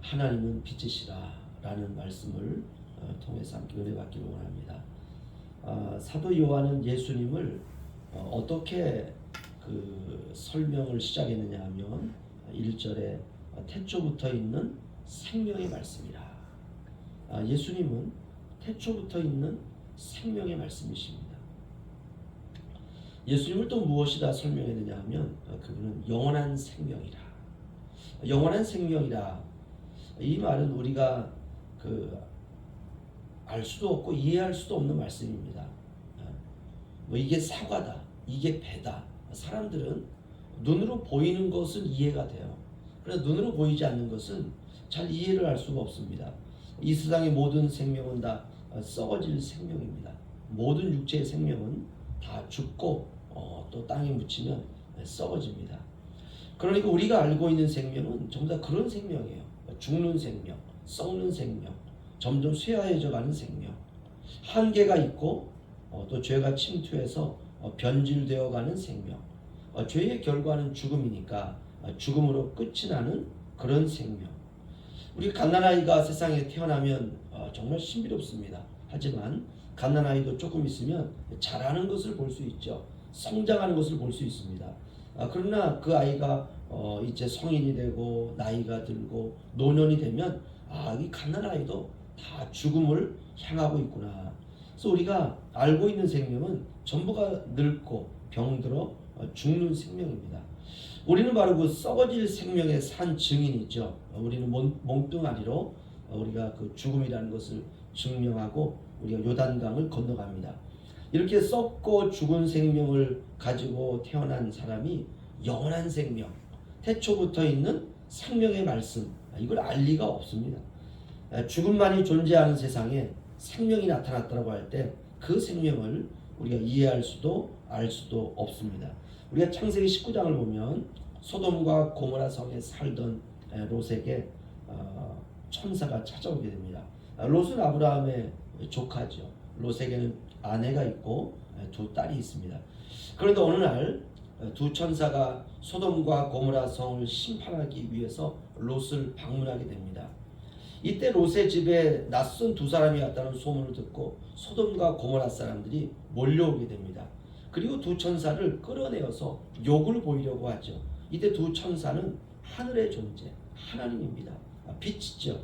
하나님은 빛이시라 라는 말씀을 통해서 함께 은혜 받기를 원합니다. 사도 요한은 예수님을 어떻게 그 설명을 시작했느냐 하면 1절에 태초부터 있는 생명의 말씀이라. 예수님은 태초부터 있는 생명의 말씀이십니다. 예수님을 또 무엇이라 설명했느냐 하면 그분은 영원한 생명이라. 영원한 생명이라. 이 말은 우리가 알 수도 없고 이해할 수도 없는 말씀입니다. 뭐 이게 사과다, 이게 배다. 사람들은 눈으로 보이는 것은 이해가 돼요. 그러나 눈으로 보이지 않는 것은 잘 이해를 할 수가 없습니다. 이 세상의 모든 생명은 다 썩어질 생명입니다. 모든 육체의 생명은 다 죽고 또 땅에 묻히면 썩어집니다. 그러니까 우리가 알고 있는 생명은 전부 다 그런 생명이에요. 죽는 생명, 썩는 생명, 점점 쇠하여져 가는 생명. 한계가 있고 또 죄가 침투해서 변질되어 가는 생명. 죄의 결과는 죽음이니까 죽음으로 끝이 나는 그런 생명. 우리 갓난아이가 세상에 태어나면 정말 신비롭습니다. 하지만 갓난아이도 조금 있으면 자라는 것을 볼 수 있죠. 성장하는 것을 볼 수 있습니다. 그러나 그 아이가 이제 성인이 되고 나이가 들고 노년이 되면 이 갓난아이도 다 죽음을 향하고 있구나. 그래서 우리가 알고 있는 생명은 전부가 늙고 병들어 죽는 생명입니다. 우리는 바로 그 썩어질 생명의 산 증인이죠. 우리는 몽뚱아리로 우리가 그 죽음이라는 것을 증명하고 우리가 요단강을 건너갑니다. 이렇게 썩고 죽은 생명을 가지고 태어난 사람이 영원한 생명, 태초부터 있는 생명의 말씀, 이걸 알 리가 없습니다. 죽음만이 존재하는 세상에 생명이 나타났다고 할 때 그 생명을 우리가 이해할 수도 알 수도 없습니다. 우리가 창세기 19장을 보면 소돔과 고모라 성에 살던 롯에게 천사가 찾아오게 됩니다. 롯은 아브라함의 조카죠. 롯에게는 아내가 있고 두 딸이 있습니다. 그런데 어느 날 두 천사가 소돔과 고모라 성을 심판하기 위해서 롯을 방문하게 됩니다. 이때 롯의 집에 낯선 두 사람이 왔다는 소문을 듣고 소돔과 고모라 사람들이 몰려오게 됩니다. 그리고 두 천사를 끌어내어서 욕을 보이려고 하죠. 이때 두 천사는 하늘의 존재, 하나님입니다. 빛이죠.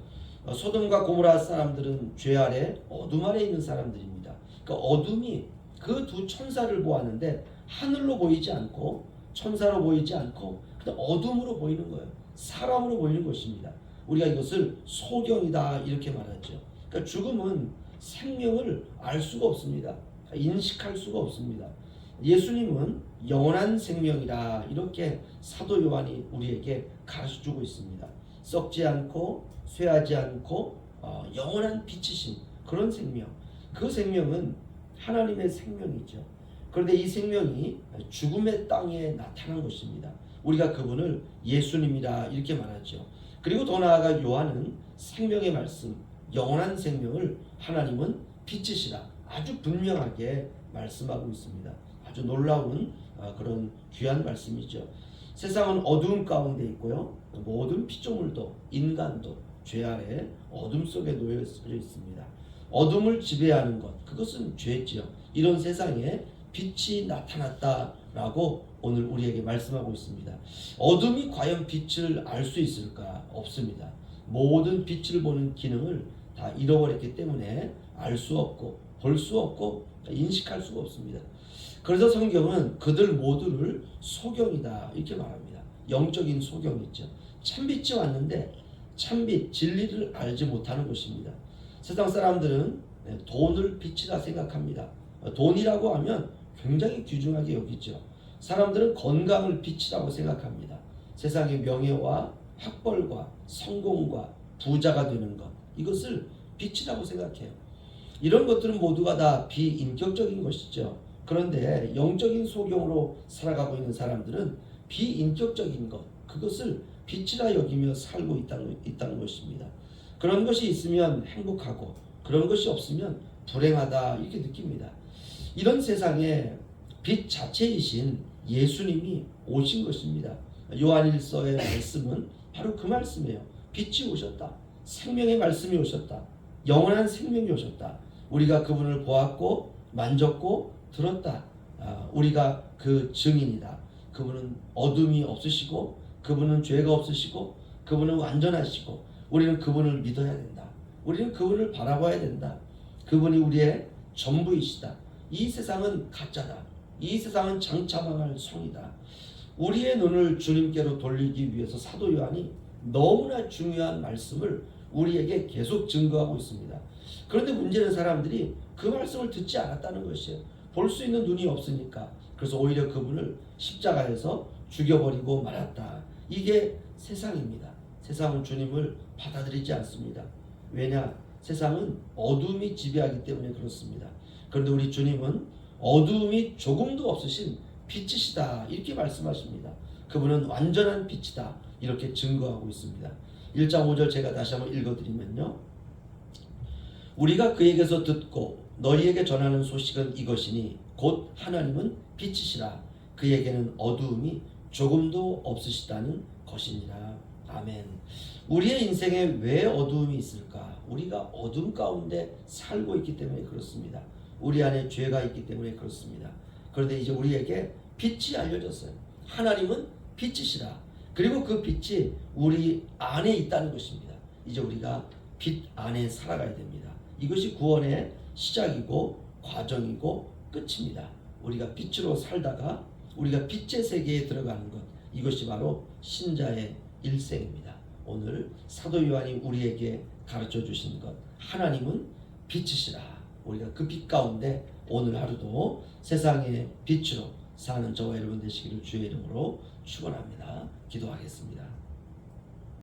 소돔과 고모라 사람들은 죄 아래, 어둠 아래 있는 사람들입니다. 그 어둠이 그 두 천사를 보았는데 하늘로 보이지 않고 천사로 보이지 않고 그냥 어둠으로 보이는 거예요. 사람으로 보이는 것입니다. 우리가 이것을 소경이다 이렇게 말하죠. 그러니까 죽음은 생명을 알 수가 없습니다. 인식할 수가 없습니다. 예수님은 영원한 생명이다 이렇게 사도 요한이 우리에게 가르쳐주고 있습니다. 썩지 않고 쇠하지 않고 영원한 빛이신 그런 생명. 그 생명은 하나님의 생명이죠. 그런데 이 생명이 죽음의 땅에 나타난 것입니다. 우리가 그분을 예수님이라 이렇게 말하죠. 그리고 더 나아가 요한은 생명의 말씀, 영원한 생명을 하나님은 빛이시라 아주 분명하게 말씀하고 있습니다. 아주 놀라운 그런 귀한 말씀이죠. 세상은 어두움 가운데 있고요. 모든 피조물도 인간도 죄 아래 어둠 속에 놓여 있습니다. 어둠을 지배하는 것, 그것은 죄지요. 이런 세상에 빛이 나타났다라고 오늘 우리에게 말씀하고 있습니다. 어둠이 과연 빛을 알 수 있을까? 없습니다. 모든 빛을 보는 기능을 다 잃어버렸기 때문에 알 수 없고 볼 수 없고 인식할 수가 없습니다. 그래서 성경은 그들 모두를 소경이다 이렇게 말합니다. 영적인 소경이죠. 참빛이 왔는데 참빛 진리를 알지 못하는 것입니다. 세상 사람들은 돈을 빛이라 생각합니다. 돈이라고 하면 굉장히 귀중하게 여기죠. 사람들은 건강을 빛이라고 생각합니다. 세상의 명예와 학벌과 성공과 부자가 되는 것, 이것을 빛이라고 생각해요. 이런 것들은 모두가 다 비인격적인 것이죠. 그런데 영적인 소경으로 살아가고 있는 사람들은 비인격적인 것, 그것을 빛이라 여기며 살고 있다는 것입니다. 그런 것이 있으면 행복하고 그런 것이 없으면 불행하다 이렇게 느낍니다. 이런 세상에 빛 자체이신 예수님이 오신 것입니다. 요한일서의 말씀은 바로 그 말씀이에요. 빛이 오셨다. 생명의 말씀이 오셨다. 영원한 생명이 오셨다. 우리가 그분을 보았고 만졌고 들었다. 우리가 그 증인이다. 그분은 어둠이 없으시고 그분은 죄가 없으시고 그분은 완전하시고 우리는 그분을 믿어야 된다. 우리는 그분을 바라봐야 된다. 그분이 우리의 전부이시다. 이 세상은 가짜다. 이 세상은 장차망할 성이다. 우리의 눈을 주님께로 돌리기 위해서 사도 요한이 너무나 중요한 말씀을 우리에게 계속 증거하고 있습니다. 그런데 문제는 사람들이 그 말씀을 듣지 않았다는 것이에요. 볼 수 있는 눈이 없으니까. 그래서 오히려 그분을 십자가에서 죽여버리고 말았다. 이게 세상입니다. 세상은 주님을 받아들이지 않습니다. 왜냐? 세상은 어둠이 지배하기 때문에 그렇습니다. 그런데 우리 주님은 어둠이 조금도 없으신 빛이시다 이렇게 말씀하십니다. 그분은 완전한 빛이다 이렇게 증거하고 있습니다. 1장 5절 제가 다시 한번 읽어드리면요. 우리가 그에게서 듣고 너희에게 전하는 소식은 이것이니 곧 하나님은 빛이시라 그에게는 어두움이 조금도 없으시다는 것이니라. 아멘. 우리의 인생에 왜 어두움이 있을까? 우리가 어둠 가운데 살고 있기 때문에 그렇습니다. 우리 안에 죄가 있기 때문에 그렇습니다. 그런데 이제 우리에게 빛이 알려졌어요. 하나님은 빛이시라. 그리고 그 빛이 우리 안에 있다는 것입니다. 이제 우리가 빛 안에 살아가야 됩니다. 이것이 구원의 시작이고 과정이고 끝입니다. 우리가 빛으로 살다가 우리가 빛의 세계에 들어가는 것, 이것이 바로 신자의 일생입니다. 오늘 사도 요한이 우리에게 가르쳐 주신 것, 하나님은 빛이시라. 우리가 그 빛 가운데 오늘 하루도 세상의 빛으로 사는 저와 여러분 되시기를 주의 이름으로 축원합니다. 기도하겠습니다.